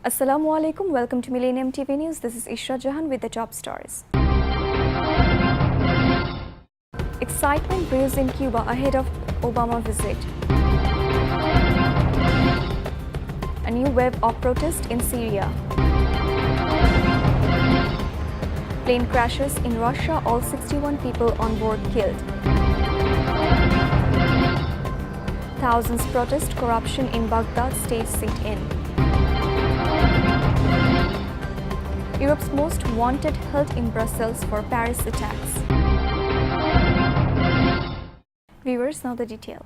Assalamu alaikum. Welcome to Millennium TV News. This is Ishra Jahan with the top stories. Excitement brews in Cuba ahead of Obama visit. A new wave of protest in Syria. Plane crashes in Russia, all 61 people on board killed. Thousands protest corruption in Baghdad, state sit-in. Europe's most wanted held in Brussels for Paris attacks. Viewers, now the detail.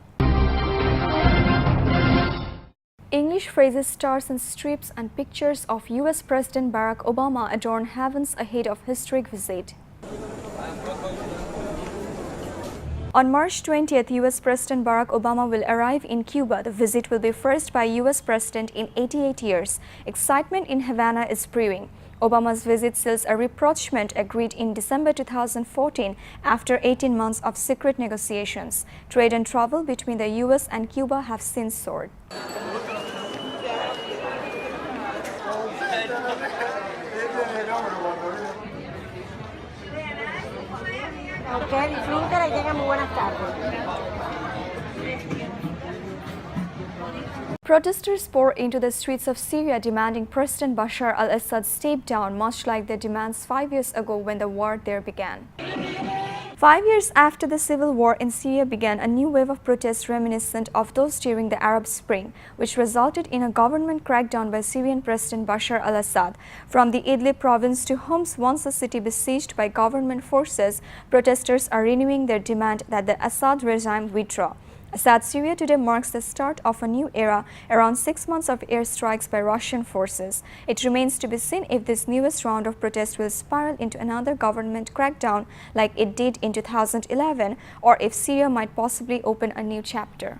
English phrases, stars and strips and pictures of US President Barack Obama adorn heavens ahead of historic visit. On March 20th, US President Barack Obama will arrive in Cuba. The visit will be first by US President in 88 years. Excitement in Havana is brewing. Obama's visit seals a rapprochement agreed in December 2014 after 18 months of secret negotiations. Trade and travel between the US and Cuba have since soared. Que disfruten y tengan muy buenas tardes. Protesters pour into the streets of Syria demanding President Bashar al-Assad step down, much like their demands 5 years ago when the war there began. 5 years after the civil war in Syria began, a new wave of protests reminiscent of those during the Arab Spring, which resulted in a government crackdown by Syrian President Bashar al-Assad. From the Idlib province to Homs, once a city besieged by government forces, protesters are renewing their demand that the Assad regime withdraw. Assad Syria today marks the start of a new era, around 6 months of airstrikes by Russian forces. It remains to be seen if this newest round of protests will spiral into another government crackdown like it did in 2011, or if Syria might possibly open a new chapter.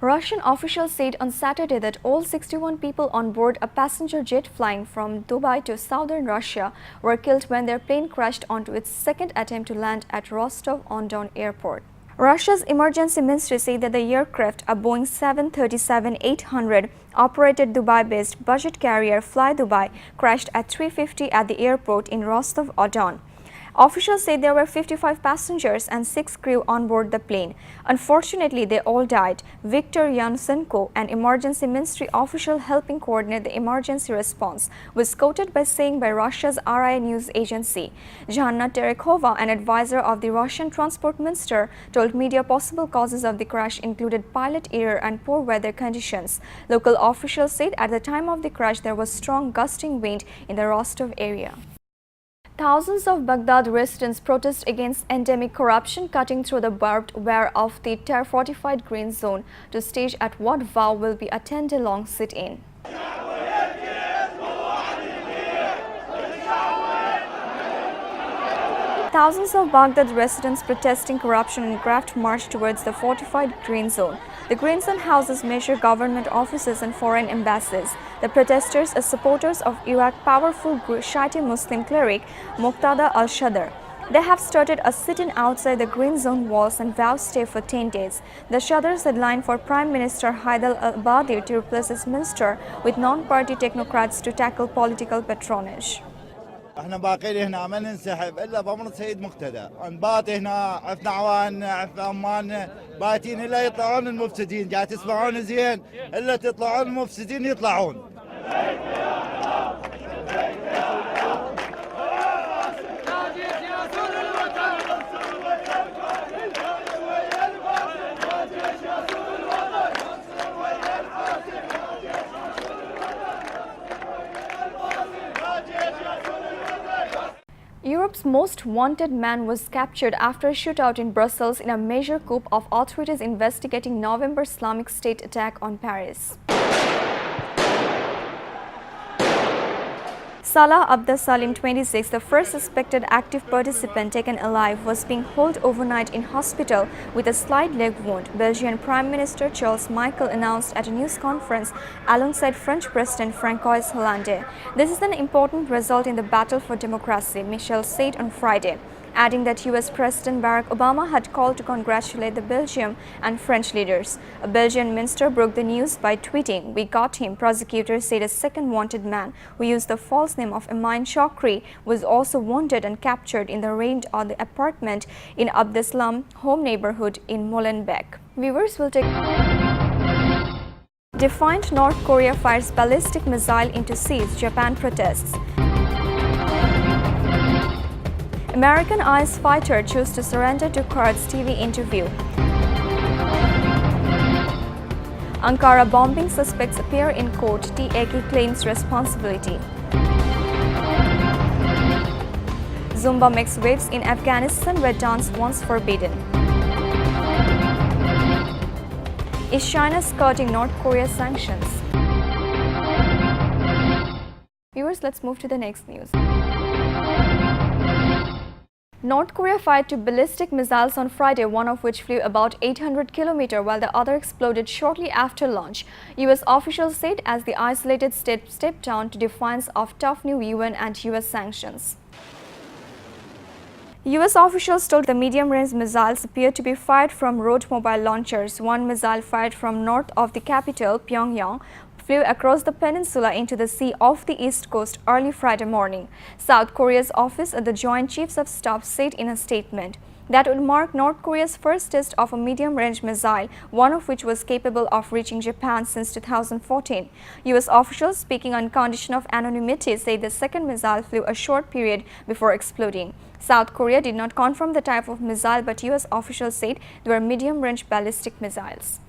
Russian officials said on Saturday that all 61 people on board a passenger jet flying from Dubai to southern Russia were killed when their plane crashed onto its second attempt to land at Rostov-on-Don airport. Russia's emergency ministry said that the aircraft, a Boeing 737-800 operated Dubai-based budget carrier Fly Dubai, crashed at 3:50 at the airport in Rostov-on-Don. Officials say there were 55 passengers and 6 crew on board the plane. Unfortunately, they all died. Viktor Yansenko, an emergency ministry official helping coordinate the emergency response, was quoted by saying by Russia's RIA news agency. Janna Terekhova, an advisor of the Russian transport minister, told media possible causes of the crash included pilot error and poor weather conditions. Local officials said at the time of the crash there was strong gusting wind in the Rostov area. Thousands of Baghdad residents protest against endemic corruption, cutting through the barbed wire of the terror-fortified green zone to stage at what vow will be a 10-day-long sit-in. Thousands of Baghdad residents protesting corruption and graft marched towards the fortified green zone. The green zone houses major government offices and foreign embassies. The protesters are supporters of Iraq's powerful Shiite Muslim cleric Muqtada al-Sadr. They have started a sit-in outside the green zone walls and vow stay for 10 days. The Sadrs headlined for Prime Minister Haidar al-Abadi to replace his minister with non-party technocrats to tackle political patronage. احنا باقيين هنا ما ننسحب الا بامر السيد مقتدى، نبات هنا عفنا عوان عفنا عمان باتين الا يطلعون المفسدين، جاي تسمعون زين الا تطلعون المفسدين يطلعون. Europe's most wanted man was captured after a shootout in Brussels in a major coup of authorities investigating November Islamic State attack on Paris. Salah Abdel Salim, 26, the first suspected active participant taken alive, was being held overnight in hospital with a slight leg wound, Belgian Prime Minister Charles Michel announced at a news conference alongside French President François Hollande. This is an important result in the battle for democracy, Michel said on Friday. adding that US President Barack Obama had called to congratulate the Belgium and French leaders. A Belgian minister broke the news by tweeting, "We got him." Prosecutors said a second wanted man, who used the false name of Amin Chokri, was also wanted and captured in the raid on the apartment in Abdeslam home neighborhood in Molenbeek. Viewers will take... Defiant North Korea fires ballistic missile into seas, Japan protests. American IS fighter chose to surrender to Kurds TV interview. Ankara bombing suspects appear in court, TAK claims responsibility. Zumba makes waves in Afghanistan where dance once forbidden. Is China skirting North Korea's sanctions? Viewers, let's move to the next news. North Korea fired two ballistic missiles on Friday, one of which flew about 800 km while the other exploded shortly after launch. US officials said as the isolated state stepped down to defiance of tough new UN and US sanctions. US officials told the medium-range missiles appeared to be fired from road mobile launchers. One missile fired from north of the capital, Pyongyang, flew across the peninsula into the sea off the east coast early Friday morning. South Korea's office at the Joint Chiefs of Staff said in a statement that would mark North Korea's first test of a medium-range missile, one of which was capable of reaching Japan since 2014. US officials, speaking on condition of anonymity, say the second missile flew a short period before exploding. South Korea did not confirm the type of missile, but US officials said they were medium-range ballistic missiles.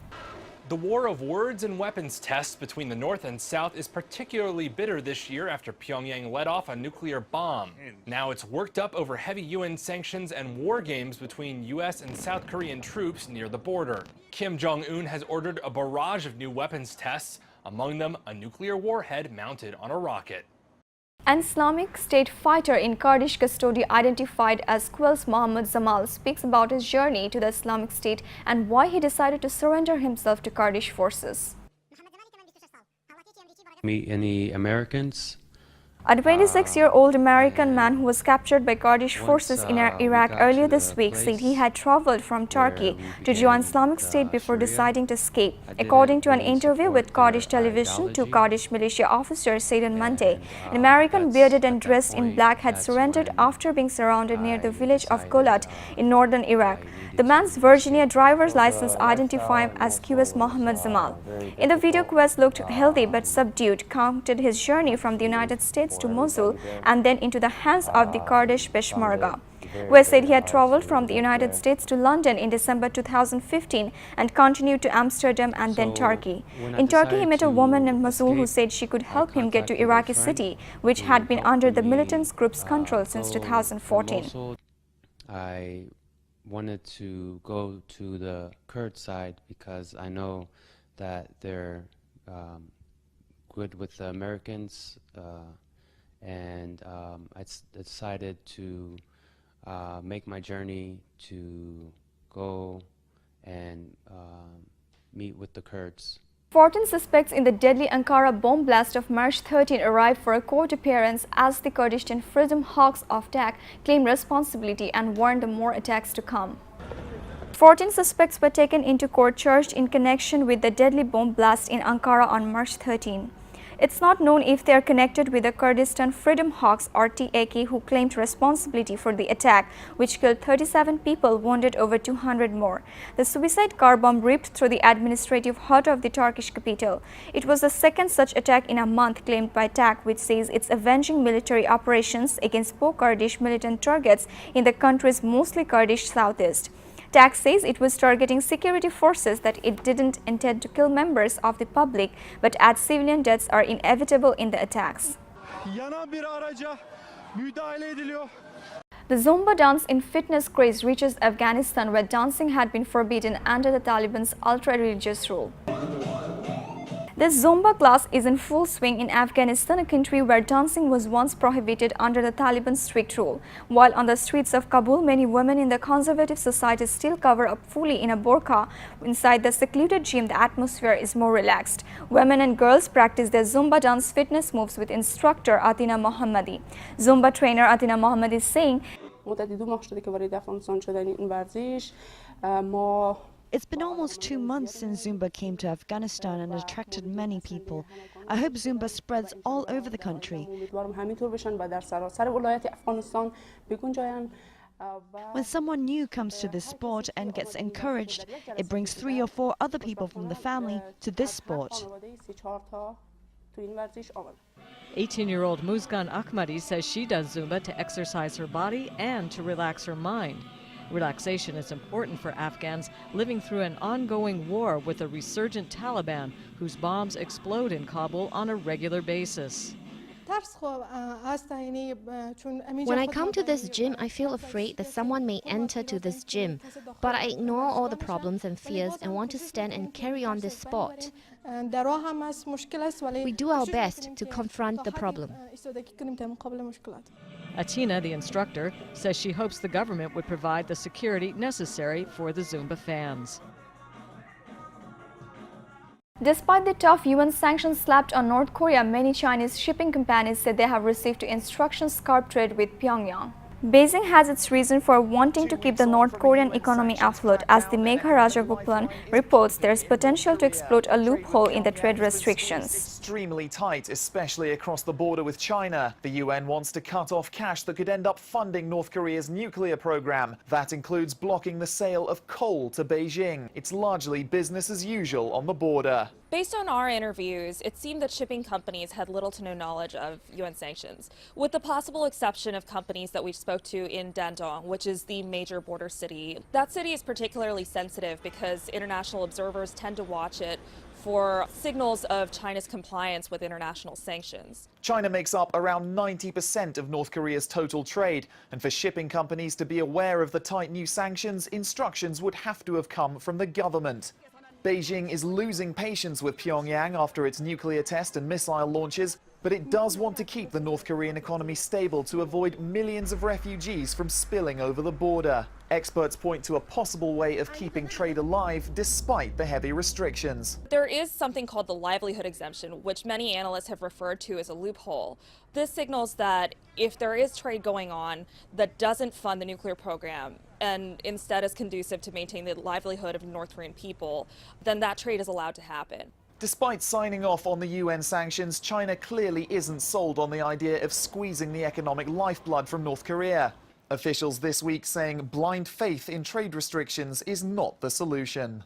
The war of words and weapons tests between the North and South is particularly bitter this year after Pyongyang let off a nuclear bomb. Now it's worked up over heavy UN sanctions and war games between US and South Korean troops near the border. Kim Jong-un has ordered a barrage of new weapons tests, among them a nuclear warhead mounted on a rocket. An Islamic State fighter in Kurdish custody identified as Quels Mohammed Zamal speaks about his journey to the Islamic State and why he decided to surrender himself to Kurdish forces. Meet any Americans? A 26-year-old American man who was captured by Kurdish forces in Iraq earlier this week said he had traveled from Turkey to join Islamic State before deciding to escape. According to an interview with Kurdish television, two Kurdish militia officers said on Monday, an American bearded and dressed in black had surrendered after being surrounded near the village of Golat in northern Iraq. The man's Virginia driver's license identified him as Quels Mohammed Zamal. In the video, Quels looked healthy but subdued, counted his journey from the United States to Mosul and then into the hands of the Kurdish Peshmerga. Quels said he had traveled from the United States to London in December 2015 and continued to Amsterdam and then Turkey. In Turkey, he met a woman in Mosul who said she could help him get to Iraqi city, which had been under the militant group's control since 2014. I wanted to go to the Kurd side because I know that they're good with the Americans, and I decided to make my journey to go and meet with the Kurds. 14 suspects in the deadly Ankara bomb blast of March 13 arrived for a court appearance as the Kurdistan Freedom Hawks of TAK claimed responsibility and warned of more attacks to come. 14 suspects were taken into court charged in connection with the deadly bomb blast in Ankara on March 13. It's not known if they are connected with the Kurdistan Freedom Hawks or TAK, who claimed responsibility for the attack, which killed 37 people, wounded over 200 more. The suicide car bomb ripped through the administrative heart of the Turkish capital. It was the second such attack in a month claimed by TAK, which says it's avenging military operations against pro-Kurdish militant targets in the country's mostly Kurdish southeast. TAK says it was targeting security forces, that it didn't intend to kill members of the public, but adds civilian deaths are inevitable in the attacks. The Zumba dance in fitness craze reaches Afghanistan, where dancing had been forbidden under the Taliban's ultra-religious rule. This Zumba class is in full swing in Afghanistan, a country where dancing was once prohibited under the Taliban's strict rule. While on the streets of Kabul, many women in the conservative society still cover up fully in a burqa, inside the secluded gym, the atmosphere is more relaxed. Women and girls practice their Zumba dance fitness moves with instructor Atina Mohammadi. Zumba trainer Atina Mohammadi is saying, مدتی 2 ماه شده که وارد افغانستان شدن این ورزش ما It's been almost 2 months since Zumba came to Afghanistan and attracted many people. I hope Zumba spreads all over the country. امیدوارم همینطور بشن و در سراسر ولایت افغانستان بگنجاین. When someone new comes to this sport and gets encouraged, it brings 3 or 4 other people from the family to this sport. 18-year-old Muzgan Ahmadi says she does Zumba to exercise her body and to relax her mind. Relaxation is important for Afghans living through an ongoing war with a resurgent Taliban whose bombs explode in Kabul on a regular basis. When I come to this gym, I feel afraid that someone may enter to this gym, but I ignore all the problems and fears and want to stand and carry on this sport. We do our best to confront the problem. Atina, the instructor, says she hopes the government would provide the security necessary for the Zumba fans. Despite the tough UN sanctions slapped on North Korea, many Chinese shipping companies said they have received instructions to curb trade with Pyongyang. Beijing has its reason for wanting to keep the North Korean economy afloat. As the Megha Rajagopal reports, there is potential to exploit a loophole in the trade restrictions. Extremely tight, especially across the border with China. The UN wants to cut off cash that could end up funding North Korea's nuclear program. That includes blocking the sale of coal to Beijing. It's largely business as usual on the border. Based on our interviews, it seemed that shipping companies had little to no knowledge of UN sanctions, with the possible exception of companies that we spoke to in Dandong, which is the major border city. That city is particularly sensitive because international observers tend to watch it for signals of China's compliance with international sanctions. China makes up around 90% of North Korea's total trade, and for shipping companies to be aware of the tight new sanctions, instructions would have to have come from the government. Beijing is losing patience with Pyongyang after its nuclear test and missile launches, but it does want to keep the North Korean economy stable to avoid millions of refugees from spilling over the border. Experts point to a possible way of keeping trade alive despite the heavy restrictions. There is something called the livelihood exemption, which many analysts have referred to as a loophole. This signals that if there is trade going on that doesn't fund the nuclear program and instead is conducive to maintain the livelihood of North Korean people, then that trade is allowed to happen. Despite signing off on the UN sanctions, China clearly isn't sold on the idea of squeezing the economic lifeblood from North Korea. Officials this week saying blind faith in trade restrictions is not the solution.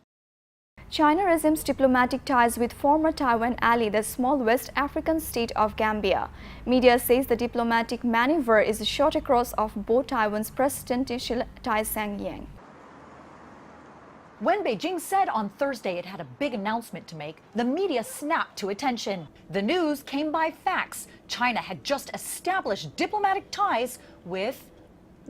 China resumes diplomatic ties with former Taiwan ally, the small West African state of Gambia. Media says the diplomatic maneuver is a shot across of both Taiwan's presidential Tai Sang-yang. When Beijing said on Thursday it had a big announcement to make, the media snapped to attention. The news came by fax. China had just established diplomatic ties with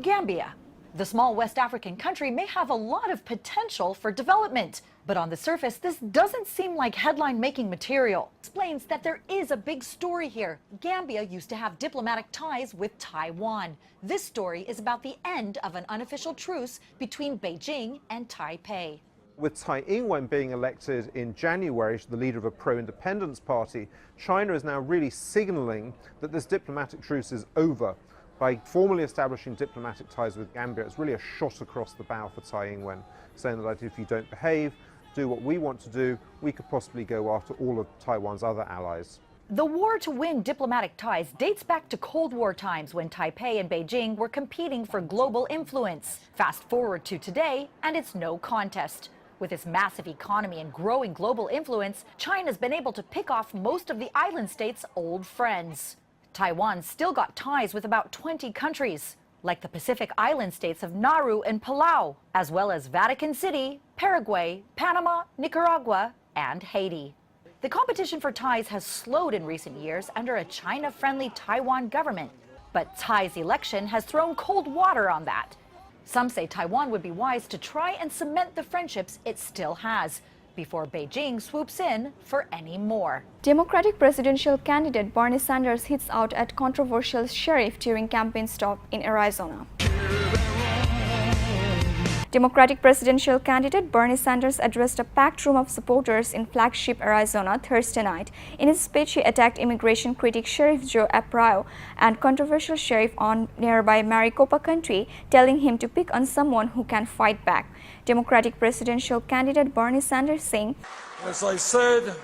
Gambia. The small West African country may have a lot of potential for development, but on the surface, this doesn't seem like headline-making material. Explains that there is a big story here. Gambia used to have diplomatic ties with Taiwan. This story is about the end of an unofficial truce between Beijing and Taipei. With Tsai Ing-wen being elected in January as the leader of a pro-independence party, China is now really signaling that this diplomatic truce is over. By formally establishing diplomatic ties with Gambia, it's really a shot across the bow for Tsai Ing-wen, saying that if you don't behave, do what we want to do, we could possibly go after all of Taiwan's other allies. The war to win diplomatic ties dates back to Cold War times when Taipei and Beijing were competing for global influence. Fast forward to today, and it's no contest. With its massive economy and growing global influence, China's been able to pick off most of the island states' old friends. Taiwan's still got ties with about 20 countries, like the Pacific Island states of Nauru and Palau, as well as Vatican City, Paraguay, Panama, Nicaragua, and Haiti. The competition for ties has slowed in recent years under a China-friendly Taiwan government, but Tsai's election has thrown cold water on that. Some say Taiwan would be wise to try and cement the friendships it still has before Beijing swoops in for any more. Democratic presidential candidate Bernie Sanders hits out at controversial sheriff during campaign stop in Arizona. Democratic presidential candidate Bernie Sanders addressed a packed room of supporters in Flagship, Arizona Thursday night. In his speech, he attacked immigration critic Sheriff Joe Arpaio and controversial sheriff on nearby Maricopa County, telling him to pick on someone who can fight back. Democratic presidential candidate Bernie Sanders saying, "As I said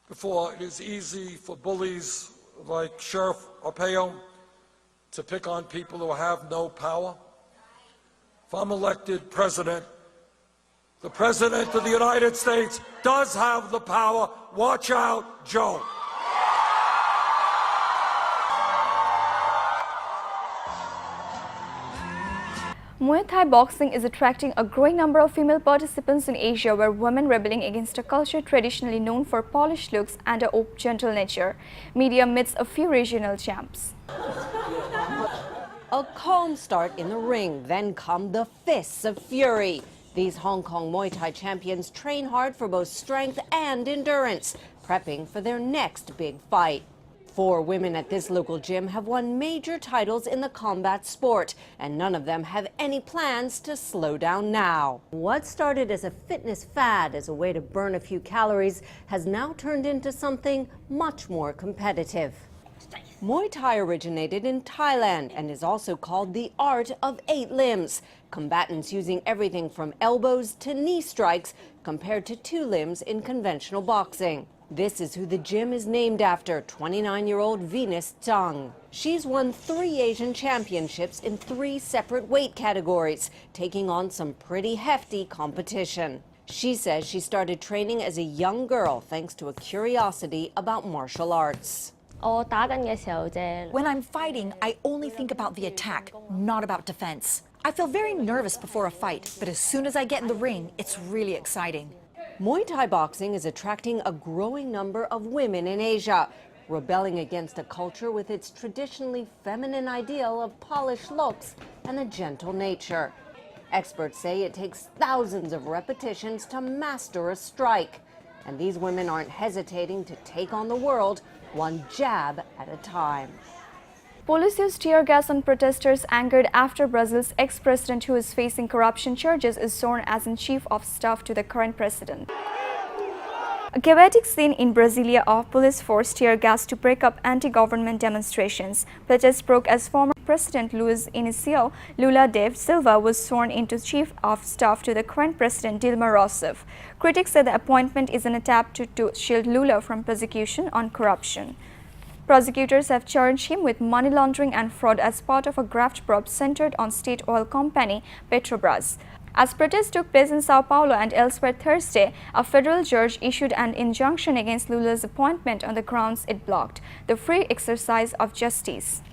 before, it is easy for bullies like Sheriff Arpaio to pick on people who have no power. If I'm elected president, the President of the United States does have the power. Watch out, Joe." Muay Thai boxing is attracting a growing number of female participants in Asia, where women rebelling against a culture traditionally known for polished looks and a gentle nature. Media meets a few regional champs. A calm start in the ring, then come the fists of fury. These Hong Kong Muay Thai champions train hard for both strength and endurance, prepping for their next big fight. 4 women at this local gym have won major titles in the combat sport, and none of them have any plans to slow down now. What started as a fitness fad as a way to burn a few calories has now turned into something much more competitive. Muay Thai originated in Thailand and is also called the art of 8 limbs. Combatants using everything from elbows to knee strikes compared to 2 limbs in conventional boxing. This is who the gym is named after, 29-year-old Venus Zhang. She's won 3 Asian championships in 3 separate weight categories, taking on some pretty hefty competition. She says she started training as a young girl thanks to a curiosity about martial arts. When I'm fighting, I only think about the attack, not about defense. I feel very nervous before a fight, but as soon as I get in the ring, it's really exciting. Muay Thai boxing is attracting a growing number of women in Asia, rebelling against a culture with its traditionally feminine ideal of polished looks and a gentle nature. Experts say it takes thousands of repetitions to master a strike, and these women aren't hesitating to take on the world one jab at a time. Police used tear gas on protesters angered after Brazil's ex-president, who is facing corruption charges, is sworn as in chief of staff to the current president. A chaotic scene in Brasilia of police force tear gas to break up anti-government demonstrations. Protests broke as former President Luiz Inácio Lula da Silva was sworn into chief of staff to the current president Dilma Rousseff. Critics said the appointment is an attempt to shield Lula from prosecution on corruption. Prosecutors have charged him with money laundering and fraud as part of a graft probe centered on state oil company Petrobras. As protests took place in Sao Paulo and elsewhere Thursday, a federal judge issued an injunction against Lula's appointment on the grounds it blocked the free exercise of justice.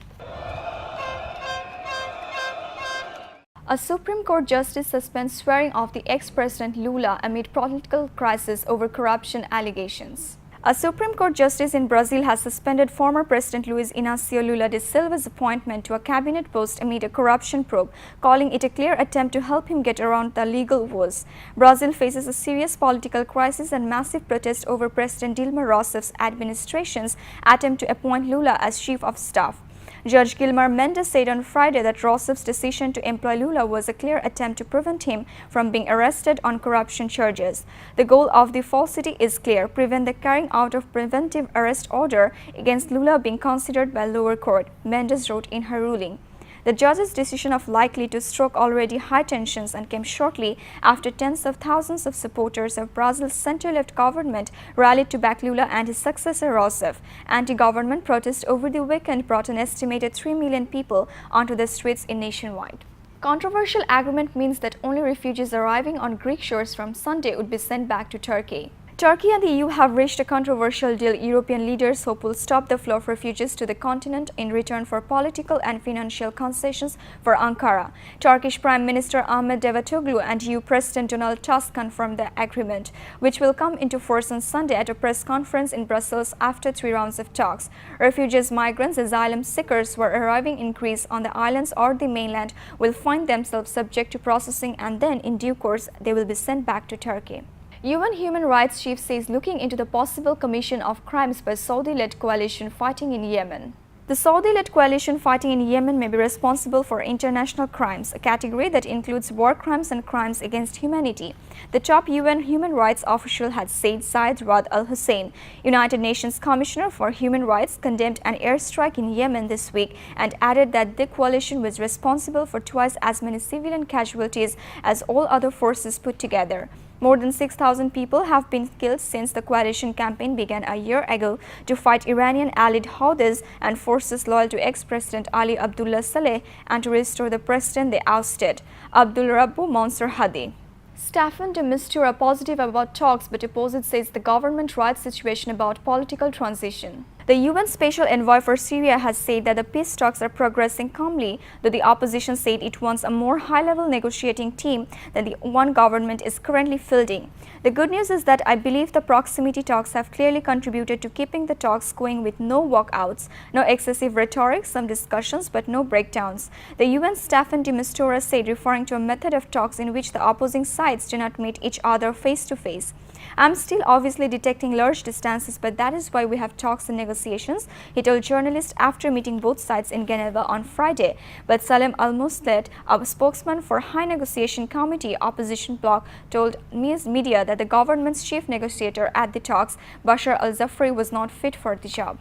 A Supreme Court justice suspends swearing of the ex-president Lula amid political crisis over corruption allegations. A Supreme Court justice in Brazil has suspended former President Luiz Inácio Lula da Silva's appointment to a cabinet post amid a corruption probe, calling it a clear attempt to help him get around the legal woes. Brazil faces a serious political crisis and massive protest over President Dilma Rousseff's administration's attempt to appoint Lula as chief of staff. Judge Guilherme Mendes said on Friday that Rousseff's decision to employ Lula was a clear attempt to prevent him from being arrested on corruption charges. The goal of the falsity is clear: prevent the carrying out of preventive arrest order against Lula being considered by lower court, Mendes wrote in her ruling. The judge's decision of likely to stroke already high tensions and came shortly after tens of thousands of supporters of Brazil's center-left government rallied to back Lula and his successor Rousseff. Anti-government protests over the weekend brought an estimated 3 million people onto the streets nationwide. Controversial agreement means that only refugees arriving on Greek shores from Sunday would be sent back to Turkey. Turkey and the EU have reached a controversial deal European leaders hope will stop the flow of refugees to the continent in return for political and financial concessions for Ankara. Turkish Prime Minister Ahmet Davutoglu and EU President Donald Tusk confirmed the agreement, which will come into force on Sunday at a press conference in Brussels after 3 rounds of talks. Refugees, migrants, asylum seekers who are arriving in Greece on the islands or the mainland will find themselves subject to processing, and then in due course they will be sent back to Turkey. UN Human Rights Chief says looking into the possible commission of crimes by Saudi-led coalition fighting in Yemen. The Saudi-led coalition fighting in Yemen may be responsible for international crimes, a category that includes war crimes and crimes against humanity. The top UN human rights official had said Saeed Rad al-Hussein, United Nations Commissioner for Human Rights, condemned an airstrike in Yemen this week and added that the coalition was responsible for twice as many civilian casualties as all other forces put together. More than 6,000 people have been killed since the coalition campaign began a year ago to fight Iranian allied Houthis and forces loyal to ex-President Ali Abdullah Saleh and to restore the president they ousted, Abdul Rabbu Mansour Hadi. Staffan de Mistura positive about talks but opposite says the government rights situation about political transition. The UN Special Envoy for Syria has said that the peace talks are progressing calmly, though the opposition said it wants a more high-level negotiating team than the one government is currently fielding. The good news is that I believe the proximity talks have clearly contributed to keeping the talks going with no walkouts, no excessive rhetoric, some discussions but no breakdowns. The UN Staffan de Mistura said, referring to a method of talks in which the opposing sides do not meet each other face-to-face. I'm still obviously detecting large distances, but that is why we have talks and negotiations, he told journalists after meeting both sides in Geneva on Friday. But Salem Al-Mosled, a spokesman for High Negotiation Committee opposition bloc, told media that the government's chief negotiator at the talks, Bashar al-Zafri, was not fit for the job.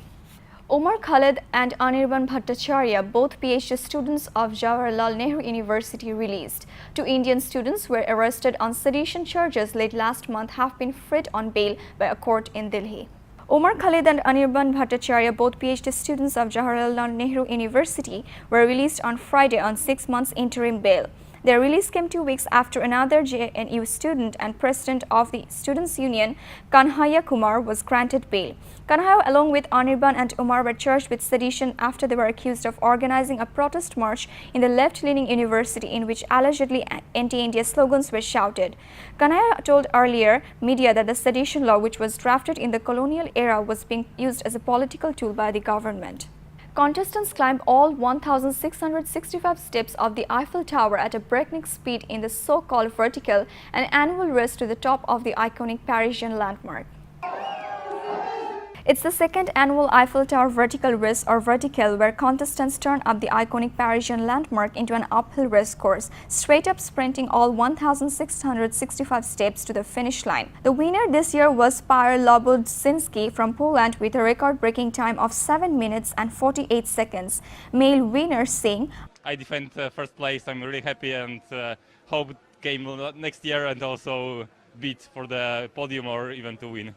Omar Khaled and Anirban Bhattacharya, both PhD students of Jawaharlal Nehru University, released. Two Indian students were arrested on sedition charges late last month have been freed on bail by a court in Delhi. Omar Khaled and Anirban Bhattacharya, both PhD students of Jawaharlal Nehru University, were released on Friday on 6 months interim bail. Their release came 2 weeks after another JNU student and president of the Students' Union, Kanhaiya Kumar, was granted bail. Kanhaiya, along with Anirban and Umar, were charged with sedition after they were accused of organizing a protest march in the left-leaning university in which allegedly anti-India slogans were shouted. Kanhaiya told earlier media that the sedition law, which was drafted in the colonial era, was being used as a political tool by the government. Contestants climbed all 1,665 steps of the Eiffel Tower at a breakneck speed in the so-called vertical, an annual race to the top of the iconic Parisian landmark. It's the second annual Eiffel Tower vertical race, or vertical, where contestants turn up the iconic Parisian landmark into an uphill race course, straight up sprinting all 1,665 steps to the finish line. The winner this year was Piotr Lobodzinski from Poland with a record-breaking time of 7 minutes and 48 seconds. Male winner saying, I defend first place. I'm really happy and hope game next year and also beat for the podium or even to win.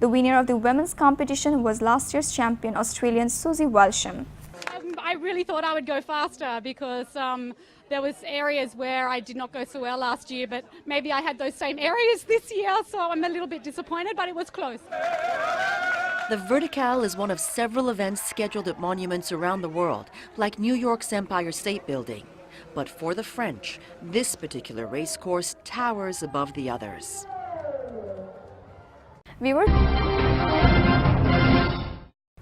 The winner of the women's competition was last year's champion, Australian Susie Walsham. I really thought I would go faster because there was areas where I did not go so well last year, but maybe I had those same areas this year, so I'm a little bit disappointed, but it was close. The Verticale is one of several events scheduled at monuments around the world, like New York's Empire State Building. But for the French, this particular race course towers above the others.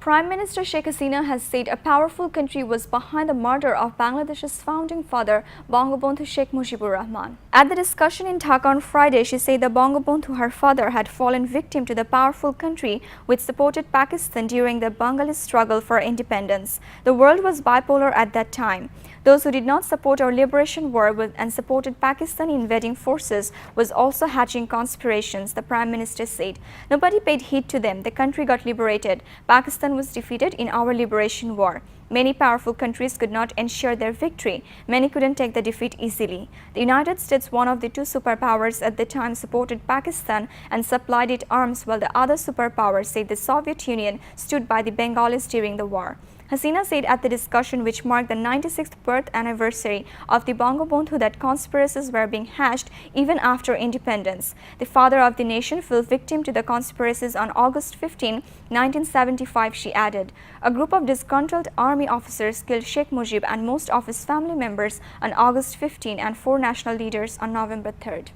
Prime Minister Sheikh Hasina has said a powerful country was behind the murder of Bangladesh's founding father, Bangabandhu Sheikh Mujibur Rahman. At the discussion in Dhaka on Friday, she said that Bangabandhu, her father, had fallen victim to the powerful country which supported Pakistan during the Bengali struggle for independence. The world was bipolar at that time. Those who did not support our liberation war and supported Pakistani invading forces was also hatching conspirations, the Prime Minister said. Nobody paid heed to them. The country got liberated. Pakistan was defeated in our liberation war. Many powerful countries could not ensure their victory. Many couldn't take the defeat easily. The United States, one of the two superpowers at the time, supported Pakistan and supplied it arms, while the other superpower, said the Soviet Union, stood by the Bengalis during the war. Hasina said at the discussion, which marked the 96th birth anniversary of the Bangabandhu, that conspiracies were being hatched even after independence. The father of the nation fell victim to the conspiracies on August 15, 1975, she added. A group of disgruntled army officers killed Sheikh Mujib and most of his family members on August 15 and 4 national leaders on November 3rd.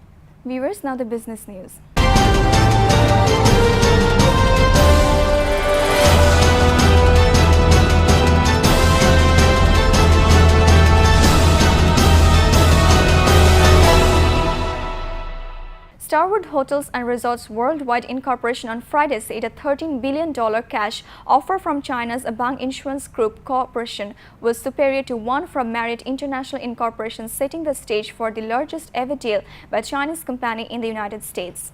Viewers, now the business news. Starwood Hotels and Resorts Worldwide Incorporation on Friday said a $13 billion cash offer from China's Abang Insurance Group Corporation was superior to one from Marriott International Incorporation, setting the stage for the largest ever deal by a Chinese company in the United States.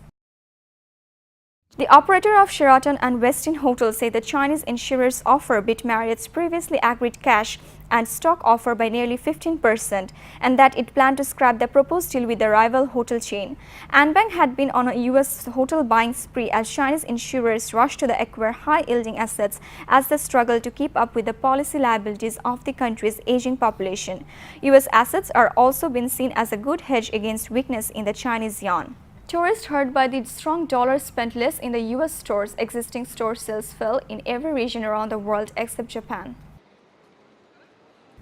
The operator of Sheraton and Westin Hotels said the Chinese insurer's offer beat Marriott's previously agreed cash and stock offer by nearly 15%, and that it planned to scrap the proposed deal with the rival hotel chain. Anbang had been on a U.S. hotel buying spree as Chinese insurers rushed to acquire high-yielding assets as they struggle to keep up with the policy liabilities of the country's aging population. U.S. assets are also been seen as a good hedge against weakness in the Chinese yuan. Tourists hurt by the strong dollar spent less in the U.S. stores. Existing store sales fell in every region around the world except Japan.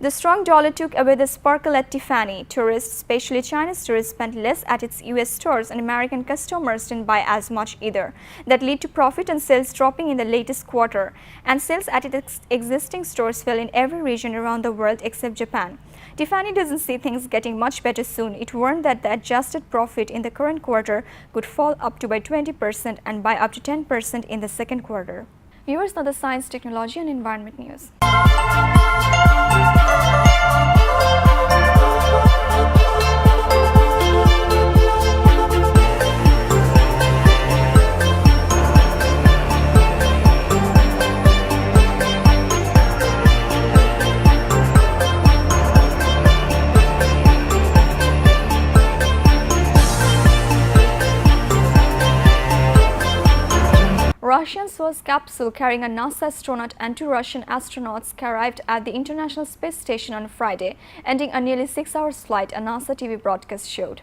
The strong dollar took away the sparkle at Tiffany. Tourists, especially Chinese tourists, spent less at its U.S. stores, and American customers didn't buy as much either. That led to profit and sales dropping in the latest quarter. And sales at its existing stores fell in every region around the world except Japan. Tiffany doesn't see things getting much better soon. It warned that the adjusted profit in the current quarter could fall up to by 20% and by up to 10% in the second quarter. Viewers, now the science, technology and environment news. Russian Soyuz capsule carrying a NASA astronaut and 2 Russian astronauts arrived at the International Space Station on Friday, ending a nearly 6-hour flight, a NASA TV broadcast showed.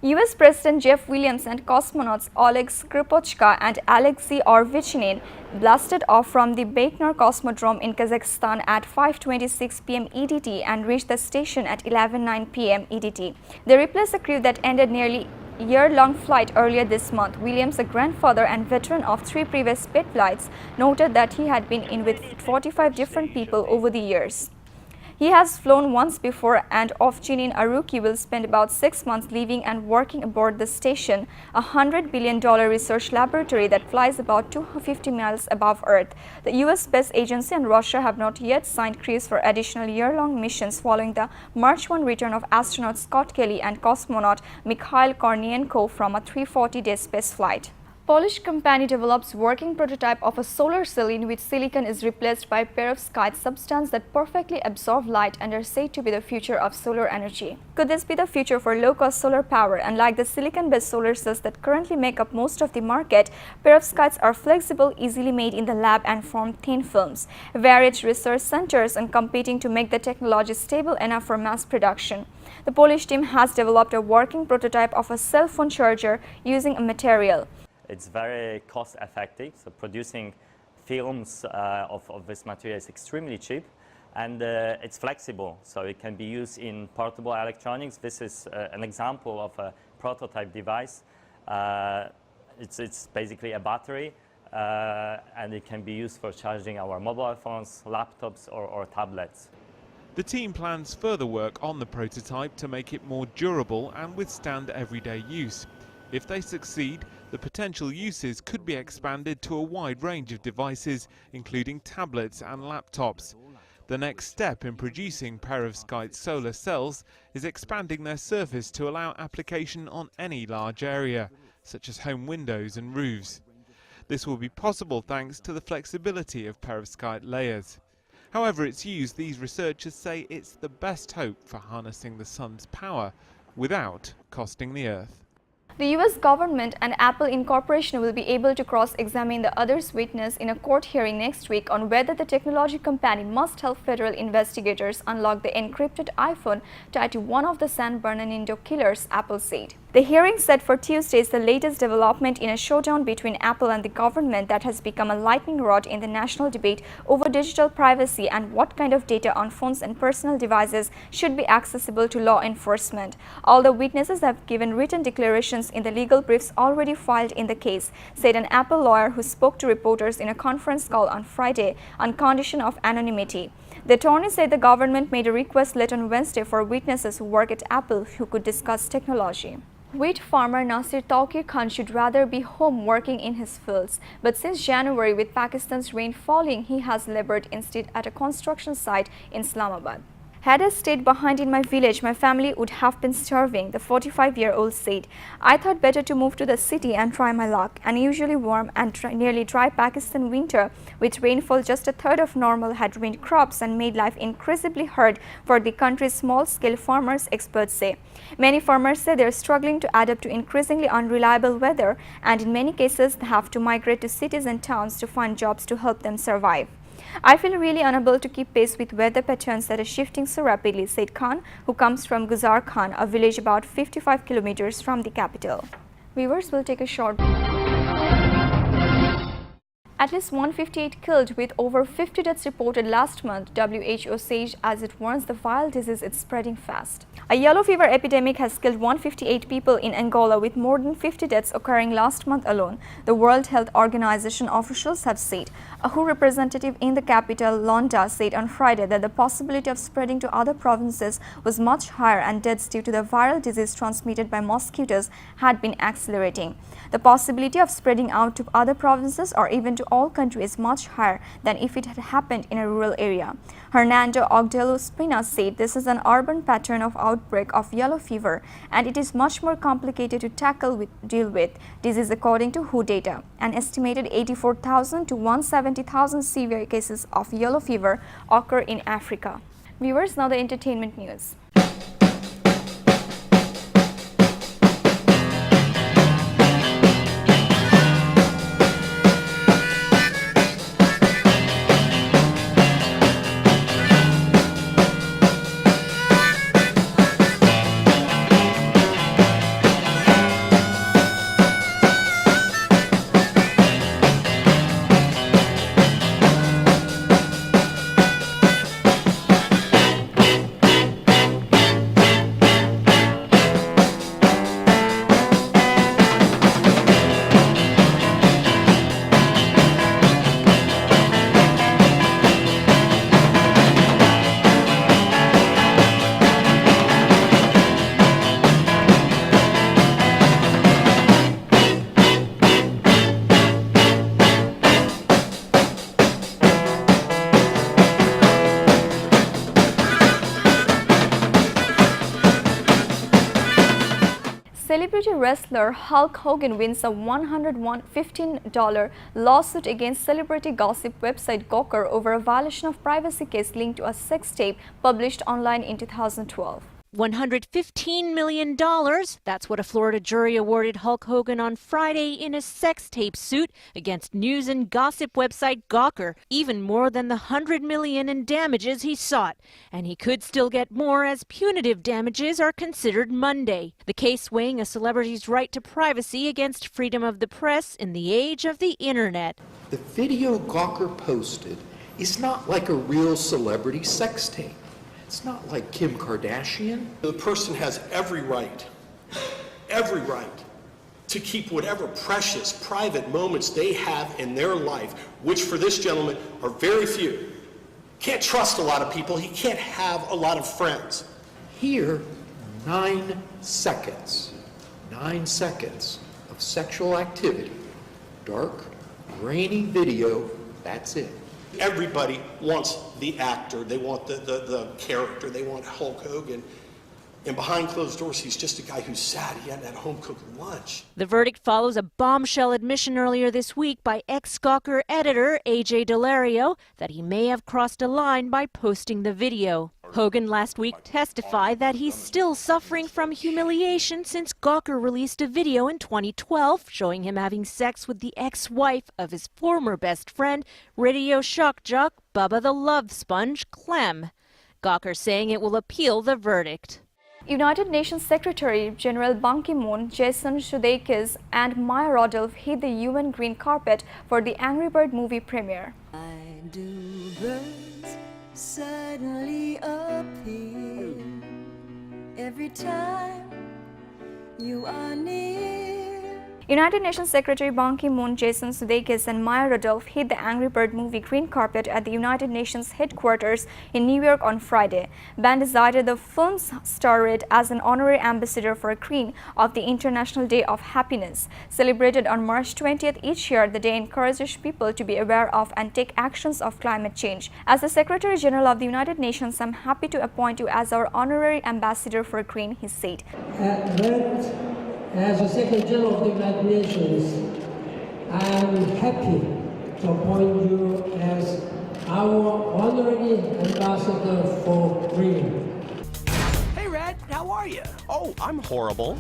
US President Jeff Williams and cosmonauts Oleg Skripochka and Alexei Orvichinin blasted off from the Baikonur Cosmodrome in Kazakhstan at 5:26 p.m. EDT and reached the station at 11:09 p.m. EDT. They replaced a crew that ended nearly year-long flight earlier this month. Williams, a grandfather and veteran of 3 previous space flights, noted that he had been in with 45 different people over the years. He has flown once before, and Ovchinin, a rookie, will spend about 6 months living and working aboard the station, a $100 billion research laboratory that flies about 250 miles above Earth. The U.S. Space Agency and Russia have not yet signed crews for additional year-long missions following the March 1 return of astronaut Scott Kelly and cosmonaut Mikhail Kornienko from a 340-day space flight. Polish company develops working prototype of a solar cell in which silicon is replaced by perovskite, substance that perfectly absorb light and are said to be the future of solar energy. Could this be the future for low-cost solar power? Unlike the silicon-based solar cells that currently make up most of the market, perovskites are flexible, easily made in the lab and form thin films. Various research centers are competing to make the technology stable enough for mass production. The Polish team has developed a working prototype of a cell phone charger using a material. It's very cost effective, so producing films of this material is extremely cheap, and it's flexible, so it can be used in portable electronics. This is an example of a prototype device. It's basically a battery, and it can be used for charging our mobile phones, laptops or tablets. The team plans further work on the prototype to make it more durable and withstand everyday use. If they succeed, the potential uses could be expanded to a wide range of devices, including tablets and laptops. The next step in producing perovskite solar cells is expanding their surface to allow application on any large area, such as home windows and roofs. This will be possible thanks to the flexibility of perovskite layers. However it's used, these researchers say it's the best hope for harnessing the sun's power without costing the Earth. The U.S. government and Apple Incorporation will be able to cross-examine the other's witness in a court hearing next week on whether the technology company must help federal investigators unlock the encrypted iPhone tied to one of the San Bernardino killers, Apple said. The hearing set for Tuesday is the latest development in a showdown between Apple and the government that has become a lightning rod in the national debate over digital privacy and what kind of data on phones and personal devices should be accessible to law enforcement. All the witnesses have given written declarations in the legal briefs already filed in the case, said an Apple lawyer who spoke to reporters in a conference call on Friday on condition of anonymity. The attorney said the government made a request late on Wednesday for witnesses who work at Apple who could discuss technology. Wheat farmer Nasir Tawqir Khan should rather be home working in his fields, but since January, with Pakistan's rain falling, he has labored instead at a construction site in Islamabad. Had I stayed behind in my village, my family would have been starving, the 45-year-old said. I thought better to move to the city and try my luck. An usually warm and nearly dry Pakistan winter, with rainfall just a third of normal, had ruined crops and made life increasingly hard for the country's small-scale farmers, experts say. Many farmers say they are struggling to adapt to increasingly unreliable weather, and in many cases they have to migrate to cities and towns to find jobs to help them survive. I feel really unable to keep pace with weather patterns that are shifting so rapidly, said Khan, who comes from Guzar Khan, a village about 55 kilometers from the capital. Viewers, will take a short break. At least 158 killed, with over 50 deaths reported last month, WHO says as it warns the viral disease is spreading fast. A yellow fever epidemic has killed 158 people in Angola, with more than 50 deaths occurring last month alone, the World Health Organization officials have said. A WHO representative in the capital, Luanda, said on Friday that the possibility of spreading to other provinces was much higher and deaths due to the viral disease transmitted by mosquitoes had been accelerating. The possibility of spreading out to other provinces or even to all countries is much higher than if it had happened in a rural area. Hernando Ogdelo Spina said this is an urban pattern of outbreak of yellow fever and it is much more complicated to deal with. This is according to WHO data. An estimated 84,000 to 170,000 severe cases of yellow fever occur in Africa. Viewers, now the entertainment news. Celebrity wrestler Hulk Hogan wins a $115 lawsuit against celebrity gossip website Gawker over a violation of privacy case linked to a sex tape published online in 2012. $115 million. That's what a Florida jury awarded Hulk Hogan on Friday in a sex tape suit against news and gossip website Gawker, even more than the $100 million in damages he sought. And he could still get more as punitive damages are considered Monday. The case weighing a celebrity's right to privacy against freedom of the press in the age of the internet. The video Gawker posted is not like a real celebrity sex tape. It's not like Kim Kardashian. The person has every right to keep whatever precious private moments they have in their life, which for this gentleman are very few. Can't trust a lot of people. He can't have a lot of friends. Here, 9 seconds of sexual activity. Dark, grainy video, that's it. Everybody wants the actor, they want the character, they want Hulk Hogan. And behind closed doors, he's just a guy who's sad he hadn't had home cooked lunch. The verdict follows a bombshell admission earlier this week by ex-Gawker editor A.J. Delario that he may have crossed a line by posting the video. Hogan last week testified that he's still suffering from humiliation since Gawker released a video in 2012 showing him having sex with the ex-wife of his former best friend, radio shock jock Bubba the Love Sponge Clem. Gawker saying it will appeal the verdict. United Nations Secretary General Ban Ki-moon, Jason Sudeikis and Maya Rudolph hit the UN green carpet for the Angry Bird movie premiere. Why do birds suddenly appear every time you are near? United Nations Secretary Ban Ki-moon, Jason Sudeikis and Maya Rudolph hit the Angry Bird movie green carpet at the United Nations headquarters in New York on Friday. Ban decided the film's star it as an honorary ambassador for green of the International Day of Happiness. Celebrated on March 20th each year, the day encourages people to be aware of and take actions of climate change. As the Secretary General of the United Nations, I'm happy to appoint you as our honorary ambassador for green, he said. As the Secretary General of the United Nations, I am happy to appoint you as our honorary ambassador for green. Hey Red, how are you? Oh, I'm horrible.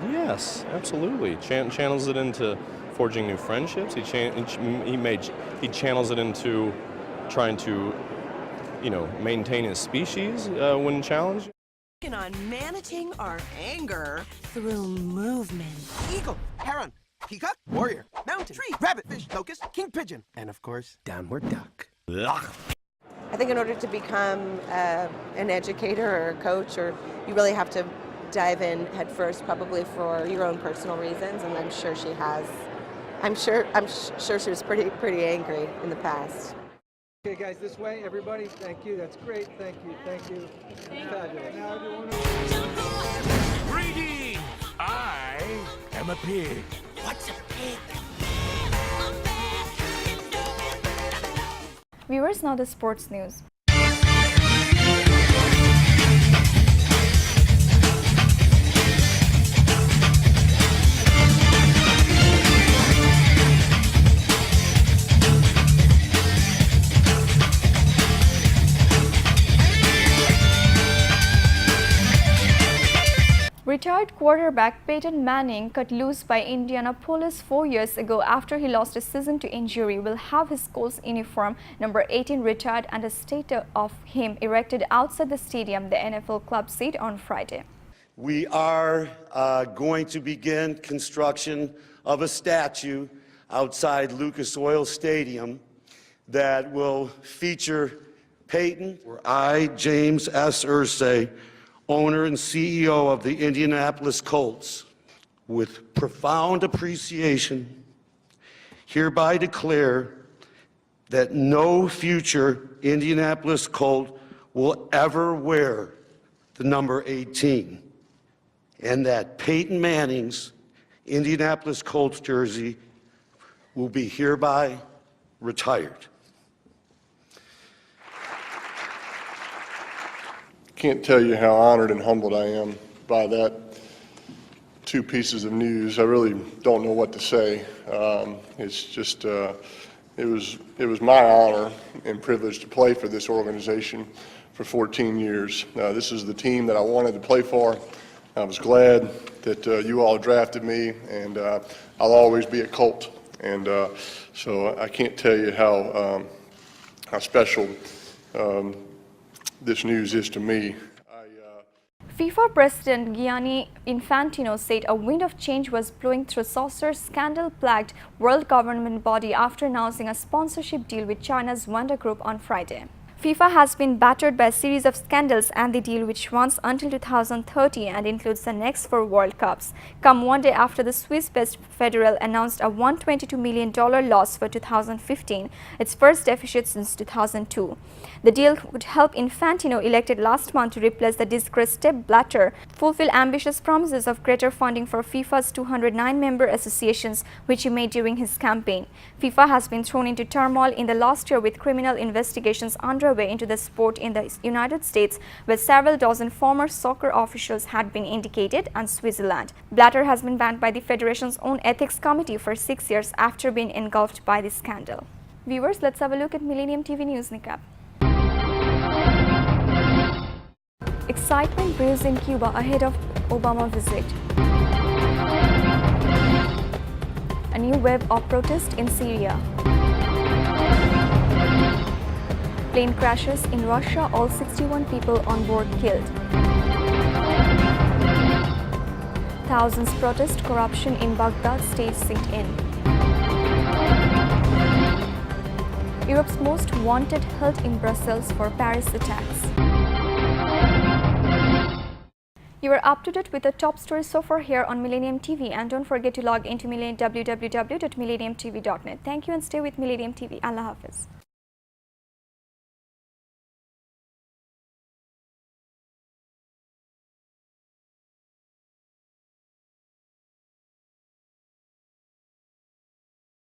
Yes, absolutely. Channels it into forging new friendships. He channels it into trying to, maintain his species when challenged. On managing our anger through movement. Eagle, heron, peacock, warrior, mountain, tree, rabbit, fish, locust, king pigeon, and of course, downward duck. I think in order to become an educator or a coach, you really have to dive in head first, probably for your own personal reasons, and I'm sure she has. I'm sure she was pretty angry in the past. Okay, guys, this way, everybody. Thank you. That's great. Thank you. Thank you. Fabulous. Now Greedy! I am a pig. What's a pig? Viewers, now the sports news. Retired quarterback Peyton Manning, cut loose by Indianapolis 4 years ago after he lost a season to injury, will have his Colts uniform number 18 retired and a statue of him erected outside the stadium, the NFL club said on Friday. We are going to begin construction of a statue outside Lucas Oil Stadium that will feature Peyton. I, James S. Irsay, owner and CEO of the Indianapolis Colts, with profound appreciation, hereby declare that no future Indianapolis Colt will ever wear the number 18, and that Peyton Manning's Indianapolis Colts jersey will be hereby retired. Can't tell you how honored and humbled I am by that two pieces of news. I really don't know what to say. It's just, it was my honor and privilege to play for this organization for 14 years. This is the team that I wanted to play for. I was glad that you all drafted me, and I'll always be a Colt. And so I can't tell you how special this news is to me. FIFA President Gianni Infantino said a wind of change was blowing through saucer scandal-plagued world government body after announcing a sponsorship deal with China's Wanda Group on Friday. FIFA has been battered by a series of scandals, and the deal, which runs until 2030 and includes the next 4 World Cups, come one day after the Swiss-based Federal announced a $122 million loss for 2015, its first deficit since 2002. The deal would help Infantino, elected last month to replace the disgraced Sepp Blatter, fulfill ambitious promises of greater funding for FIFA's 209 member associations, which he made during his campaign. FIFA has been thrown into turmoil in the last year with criminal investigations underway into the sport in the United States, where several dozen former soccer officials had been indicated, and Switzerland. Blatter has been banned by the federation's own ethics committee for 6 years after being engulfed by the scandal. Viewers, let's have a look at Millennium TV News Recap. Excitement brews in Cuba ahead of Obama visit. A new wave of protest in Syria. Plane crashes in Russia, all 61 people on board killed. Thousands protest corruption in Baghdad, state sit-in. Europe's most wanted held in Brussels for Paris attacks. You are up to date with the top stories so far here on Millennium TV, and don't forget to log into www.millenniumtv.net. Thank you and stay with Millennium TV. Allah Hafiz.